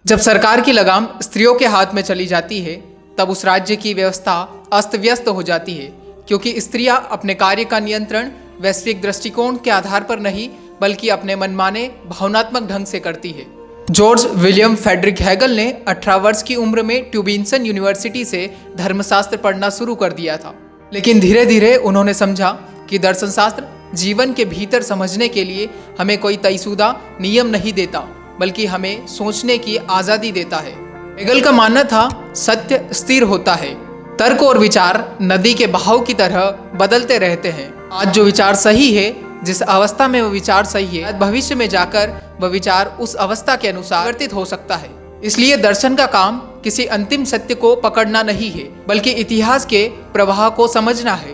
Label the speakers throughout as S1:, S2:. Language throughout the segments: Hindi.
S1: जब सरकार की लगाम स्त्रियों के हाथ में चली जाती है तब उस राज्य की व्यवस्था अस्त व्यस्त हो जाती है, क्योंकि स्त्रियां अपने कार्य का नियंत्रण वैश्विक दृष्टिकोण के आधार पर नहीं बल्कि अपने मनमाने भावनात्मक ढंग से करती है। जॉर्ज विलियम फ्रेडरिक हेगल ने 18 वर्ष की उम्र में ट्यूबिन्सन यूनिवर्सिटी से धर्मशास्त्र पढ़ना शुरू कर दिया था, लेकिन धीरे धीरे उन्होंने समझा कि दर्शन शास्त्र जीवन के भीतर समझने के लिए हमें कोई तयशुदा नियम नहीं देता बल्कि हमें सोचने की आज़ादी देता है। हेगल का मानना था सत्य स्थिर होता है, तर्क और विचार नदी के बहाव की तरह बदलते रहते हैं। आज जो विचार सही है, जिस अवस्था में वह विचार सही है, भविष्य में जाकर वह विचार उस अवस्था के अनुसार परिवर्तित हो सकता है। इसलिए दर्शन का काम किसी अंतिम सत्य को पकड़ना नहीं है बल्कि इतिहास के प्रवाह को समझना है।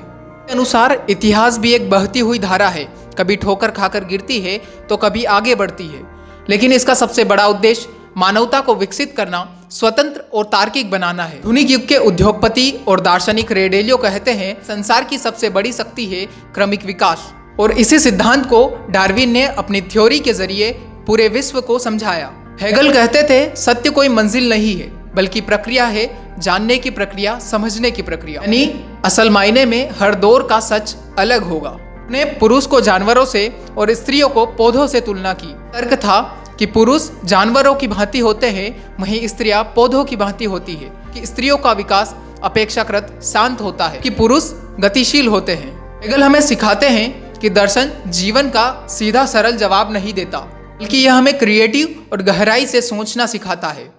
S1: अनुसार इतिहास भी एक बहती हुई धारा है, कभी ठोकर खाकर गिरती है तो कभी आगे बढ़ती है, लेकिन इसका सबसे बड़ा उद्देश्य मानवता को विकसित करना, स्वतंत्र और तार्किक बनाना है। आधुनिक युग के उद्योगपति और दार्शनिक रे डेलियो कहते हैं संसार की सबसे बड़ी शक्ति है क्रमिक विकास, और इसी सिद्धांत को डार्विन ने अपनी थ्योरी के जरिए पूरे विश्व को समझाया। हेगल कहते थे सत्य कोई मंजिल नहीं है बल्कि प्रक्रिया है, जानने की प्रक्रिया, समझने की प्रक्रिया। यानी असल मायने में हर दौर का सच अलग होगा। ने पुरुष को जानवरों से और स्त्रियों को पौधों से तुलना की। तर्क था कि पुरुष जानवरों की भांति होते हैं, वहीं स्त्रियां पौधों की भांति होती है, कि स्त्रियों का विकास अपेक्षाकृत शांत होता है, कि पुरुष गतिशील होते हैं। हेगल हमें सिखाते हैं कि दर्शन जीवन का सीधा सरल जवाब नहीं देता बल्कि यह हमें क्रिएटिव और गहराई से सोचना सिखाता है।